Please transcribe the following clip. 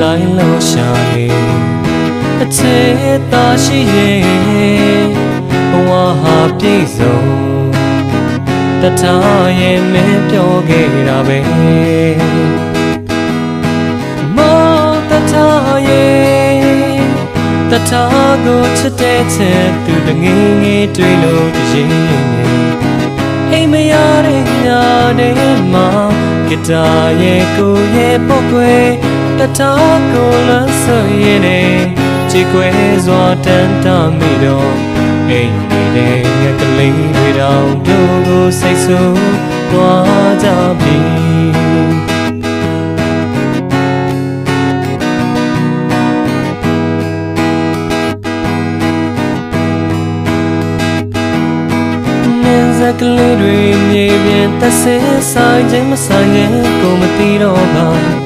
လိုက်လို့ရှာနေအချစ်သာရှိရဲ့ဘဝဟာပြည့်စုံတထားရဲ့မင်းပြောခဲ့တာပဲမောတထားရဲ့တထားကိုချစ်တဲ့ချစ်သူတငယ်ငယ်တွေ့လို့တည်ရင်အိမ်မရတဲ့ညနေမှာဂီတာရဲ့ကိုရဲ့ပုတ်ခွေတထားကိုလမ်းဆွရင်နေကြည်ခွေစွာတန်တာမိတော့အိမ်နေတဲ့ငကလေးတွေတောင်တို့ကိုစိတ်ဆိုးသွားကြပြီကလေးတွေမြေပြင်သက်ဆဲဆိုင်ခြင်းမဆိုင်ခြင်းကိုမသိတော့ပါ